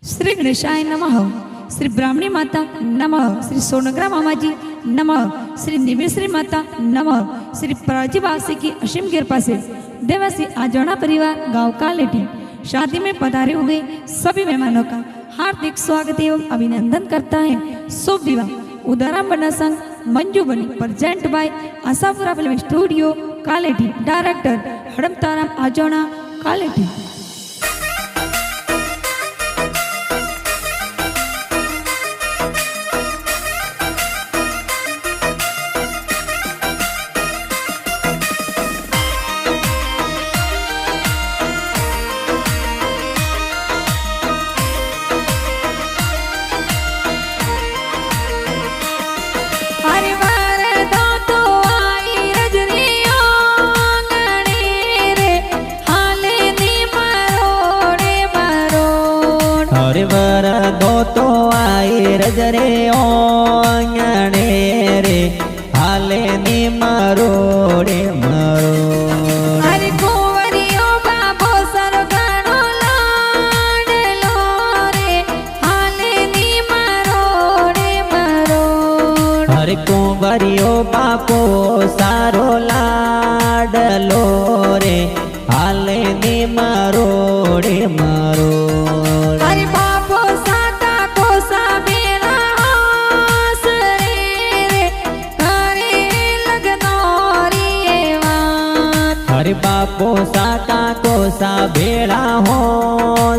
श्री गणेशाय नमः। श्री ब्राह्मणी माता नमः। श्री सोनग्रा मामाजी नमः। श्री निमिश्री माता नमः। श्री प्राचीवासी की असीम कृपा से देवासी आजोना परिवार गांव कालेटी शादी में पधारे हुए सभी मेहमानों का हार्दिक स्वागत एवं अभिनंदन करता है। शुभ विवाह उदाराम बना संघ मंजू बनी present by Ashapura film studio Kaleti. Director Hadmataram Ajona Kaleti. वर दो तो आई रजरे ओंगणे रे हाले नी मरोड़े मरो। अरे कुंवरियो बाबो सरो गानो लाडलो रे हाले नी मरोड़े मरोड़। अरे कुंवरियो बापो सारो लाडलो रे हाले नी मरोड़े मरोड़। अरे बापो साटा कोसा भेड़ा हो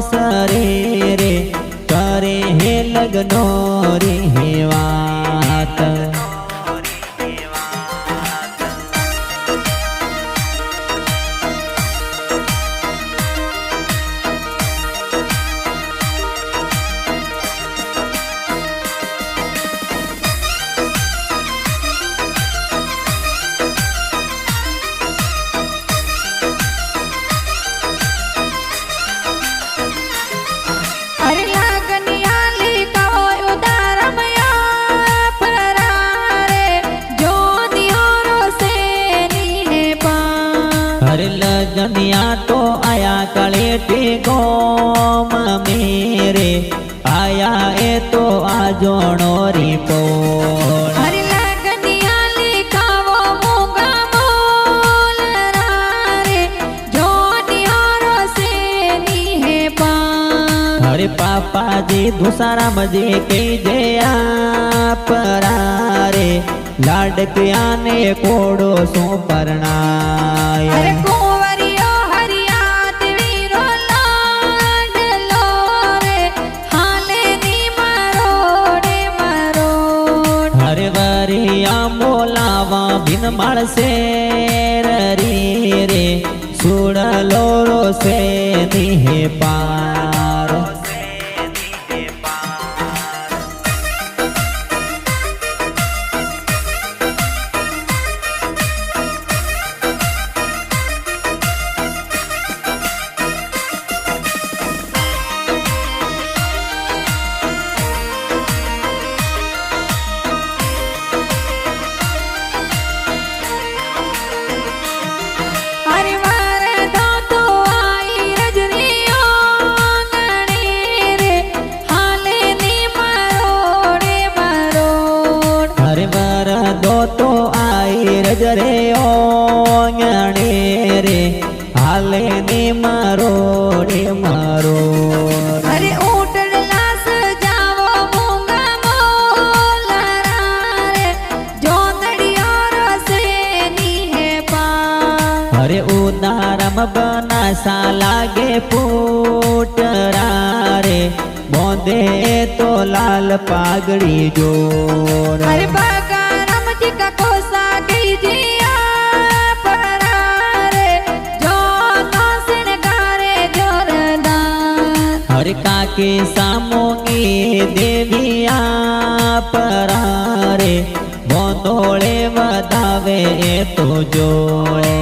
सरे रे करे हे लगनो रे हे वात। लगनिया तो आया कलेटी गोम मेरे आया ए तो आजोनो रिपोर्ट। अरे लगनिया लिखावो मुगा मोल रे जो निहारो से नी है पा। अरे पापा जी दूसरा मजे के जया परारे लाडकिया ने कोड़ो सो परनाय। अरे कुंवरियो हरियात वीरो लाडलो रे हाले नी मरोड़े मरोड़। हरे वरिया मोलावा बिन माल से री रे सुड़लो रो से नी पार। तो आई रजरे ओंगणे रे हाले नी मरोड़े मरोड़। अरे ऊँटड़ लास जावो मूंगा मोल रे जो नड़ियों से नी है पा। अरे उदारम बना सा लागे पुटरा रे बोंदे तो लाल पागड़ी जोर। अरे का कोसा कीजिया परारे जो नौसिन कारे जोरदार। हर काके सामोंगी देविया परारे बोंदोले वदावे तो जोर।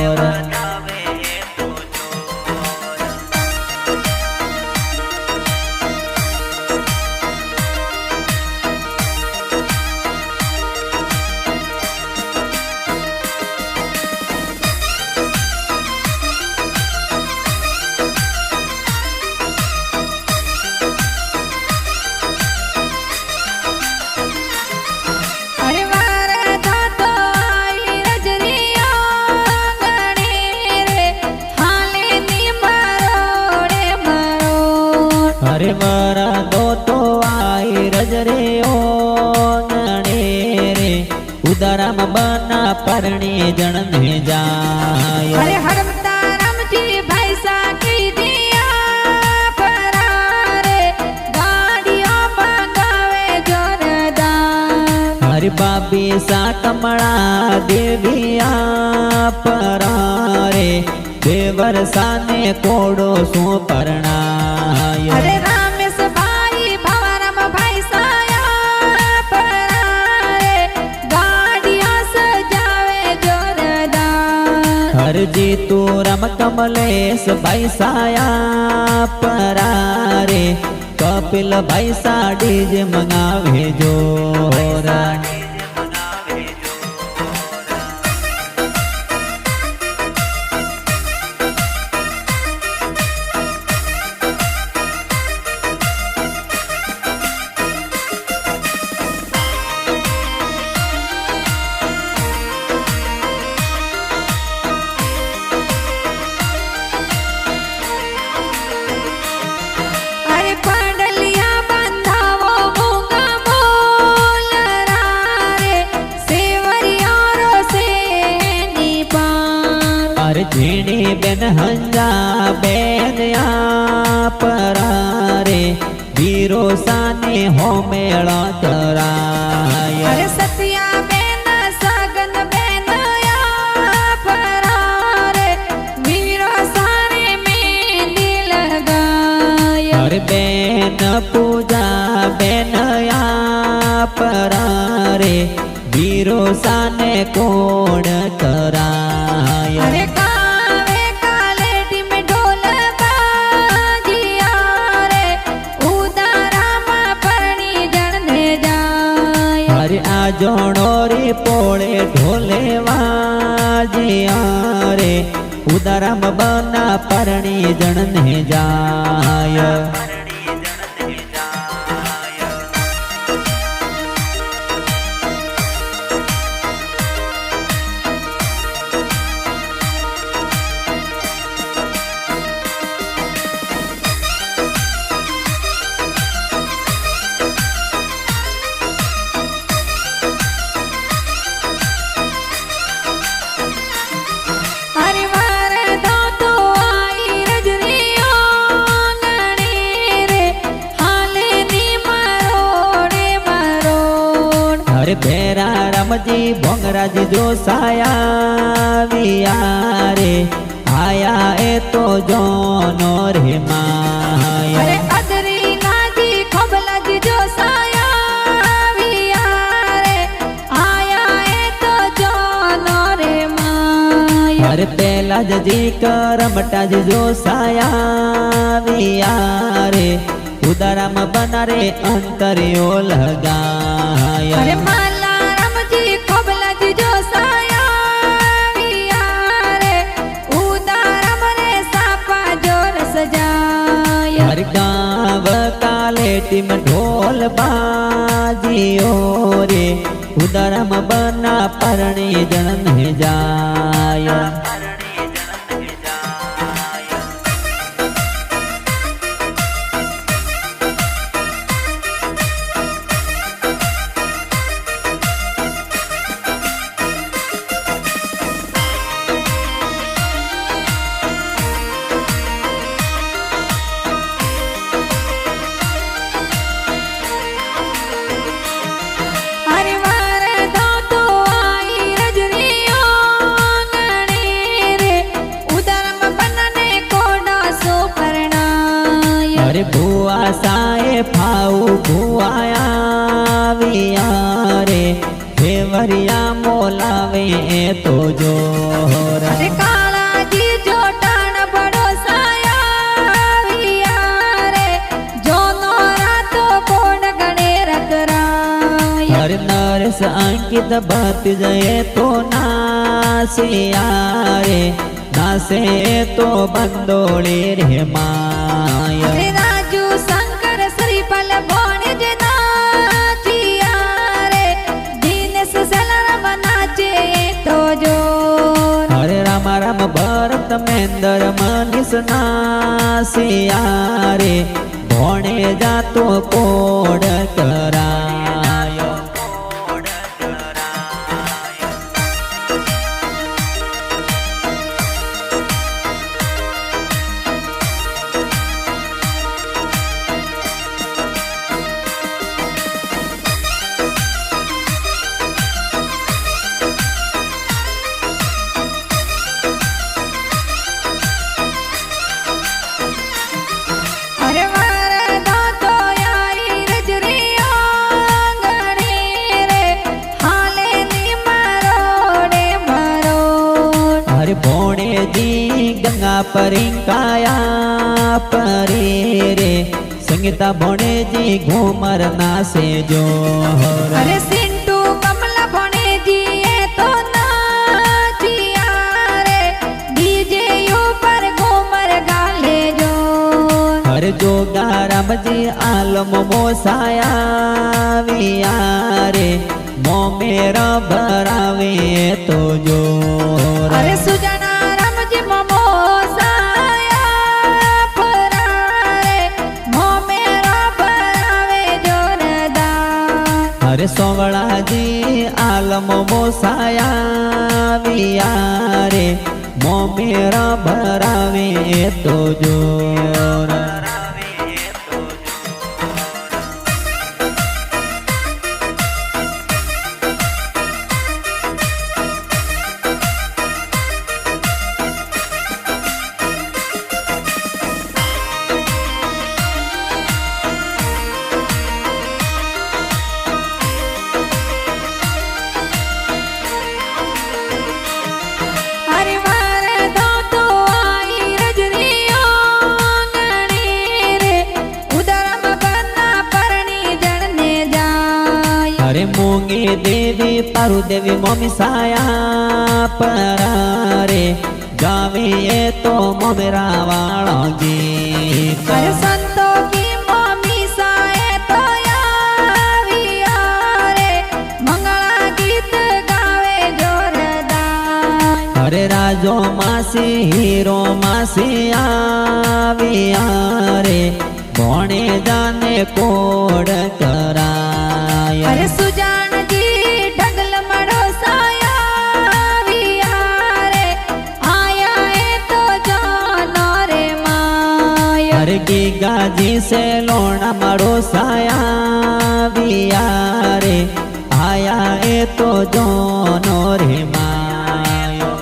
अरे मरा दो तो आई रजरे ओ नणे रे उदाराम बना परणी जन ने जाय अरे हरमता रामजी भाई सा की दिया परारे गाड़ियों मंगावे जोरदार हरि बाबी सा कमला देविया परारे देवर साने कोडो सो परणाय अरे रामेश भाई भवरम भाई साया परारे गाड़ियों सजावे जोरदार हर जी तू रम कमलेश भाई साया परारे कपिल भाई सा डीजे मंगावे जोरा अरे पंडलिया बंधावो मूंगा मोल रारे सेवरिया रो से निपान अरे झीणी बेन हंजा बेन या परारे वीरो साने हो मेला तराय अरे सतिया बेन सगन बेन या परारे वीरो सारे मेहंदी लगाय अरे बेन पूजा बेन या परारे वीरो साने कोण कराय अरे कावे कालेटी में ढोल बाजिया रे उदारामा परणी जन ने जाय अरे आ जोड़ोरी पोळे ढोले वाजिया रे उदाराम बना परणी जन ने जाय अरे मारे दो तो आई रजरियो नणी रे हाले नी मारोड़े मारोड़ अरे भेरा रमजी भोंगराज जो साया विया रे आया ए तो जोनो रे माया अरे अदरी लाजी खबलज जो साया विया रे आया ए तो जोनो रे माया अरे पहला जी करमटा जो साया विया रे उदाराम बना रे अंतरियो लगाय अरे माला रामजी खबलज जो साया विया रे उदारम रे सापा जोर सजाय हर गाँव कालेटी में ढोल बाजियो रे उदाराम बना परणी जन ने जाय अरे मारे दो तो आई रजरियो नणी रे उदारम बनने कोडा सो परणाय अरे भुआ साए फाऊ भुआया विया रे देवरिया मोलावे ए तो जोर अरे काला जी जो टाण बड़ो साया विया रे जो नोरा तो कोड गणे रकराय हर नरस अंकित बात जये तो नासिया रे नासे तो बंदोड़ी रे माया अरे राजू शंकर श्रीफल भोणे जे नाचिया रे दीनेश सलरम नाचे तो जोर हरे राम राम भरत मेंदर मनीष नासिया रे ભોણે જાતો કોડ કરાય. અરે મારા દાંતો આઈ રજરી આંગણે રે, હાલે ની મરોડે મરોડ. હરે ભોણેજી ગંગા પરિંકાયા પરે રે, સંગીતા ભોણેજી ઘુમર નાસે જોર. અરે સિંટુ કમલા ભણેજી એ તો નાચિયા રે, ડીજે ઉપર ઘુમર ગાલે જો. હરે જોગા રામજી આલમ મોસાયા વિયા રે, મોમેરા ભરાવે તો જોર. અરે સુજના રામજી મમો સાયા ફરારે, મોમેરા ભરાવે જોરદાર. હરે સોવળાજી આલમ મોસાયા વિયા રે, મોમેરા ભરાવે તો જોર. અરે મારા દાંતો આઈ રજરી આંગણે રે, ઉદરમાં બના પરણી જણને જાય. હરે મોંગે દેવી પારુ દેવી મોમી સાયા પરારે, ગાવે એ તો મોમેરા વાળા ગીત. અરે સંતો કી મમ્મી સાએ તો આવ્યા રે, મંગળા ગીત ગાવે જોરદાર. હરે રાજો માસી હીરો માસી આવ્યા રે, ભોણે જાને કોડ કરાય. અરે સુજાનજી ઢગલ મડો સાયા રે, આયા એ તો જાનો રે માયા. હરે ગીગાજી સે લોણા મારો સાયા વિયા રે, આયા એ તો જોનો રે માયો.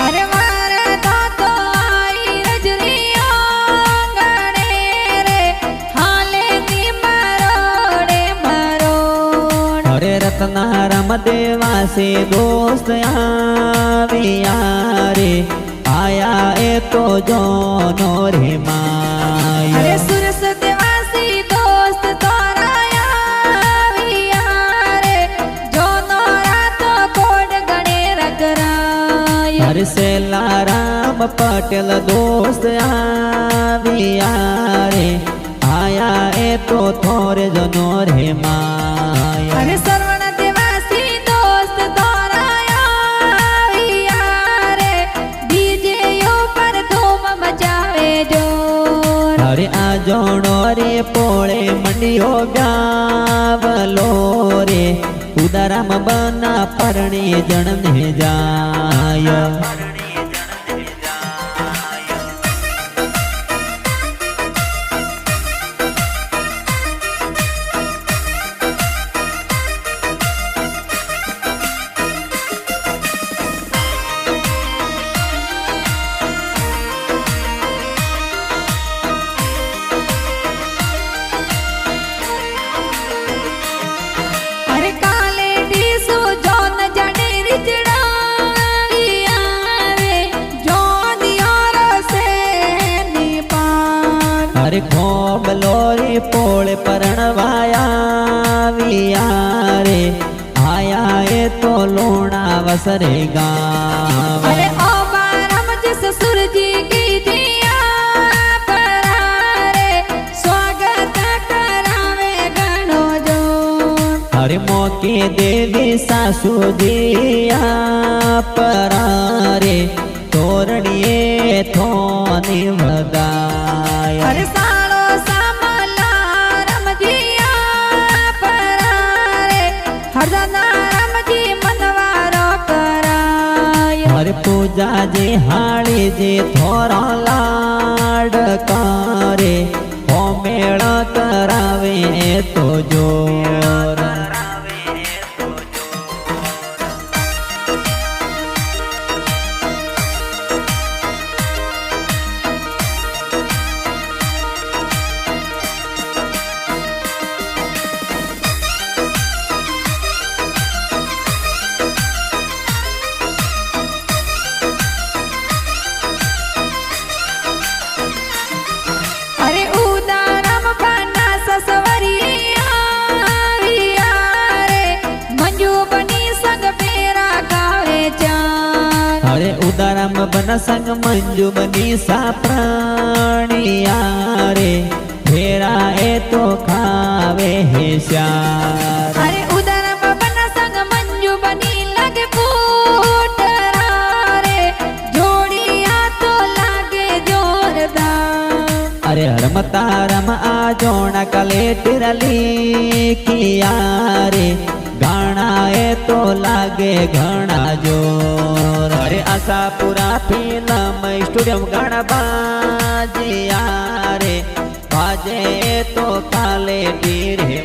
અરે મારા દાંતો આઈ રજરી આંગણે રે, હાલે ની મરોડે મરોડ. હરે રત્નારામ દેવાસે દોસ્ત આવ્યા રે, આયા એ તો જોનો રે માય. અરે સુરસ દેવાસી દોસ્ત તોરાયા રે, જો નોરા તો કોડ ગણે રગરાય. હરે સેલારામ પટેલ દોસ્ત આવ્યા રે, આયા એ તો થોરે જનો રે માય. અરે સરવણ દેવાસી દોસ્ત તોરાયા રે, ડીજે ઉપર ધૂમ મચાવે જોર. હરે આ જોણો રે પોળે મંડિયો ગાવલો રે, ઉદારામ બના પરણે જણને જાય. અરે કાલે ડીસુ જોન જડે રીચડા એ તો લોણા વસરે ગામ अरे ओ बारम जिस सूरजी की दिया परारे स्वागत करावे गणो जो हरे मोके देवी सासू दिया परारे तोरणिए थोनी वगाया अरे सालो सामला रमजिया परारे हरदना रमजी मनवारो कराय हरे पूजा जे हाड़ी जे थोरा लाड करे हो मेळ करावे तो जोर अरे उदारम बना ससवरिया विया रे मंजू बनी संग पेरा गावे चार हरे उदाराम बन संग मंजू बनी सा प्राणिया रे फेरा ए तो खावे हे श्यार अरे उदारम बना संग मंजू बनी लगे फूटरा रे जोड़िया तो लागे जोरदार अरे हरमता रम आ जोना कले तिरली किया रे गाना ए तो लागे घना जोर अरे आशापुरा फिल्म स्टूडियम गाना बाजिया रे बाजे तो काले टीरे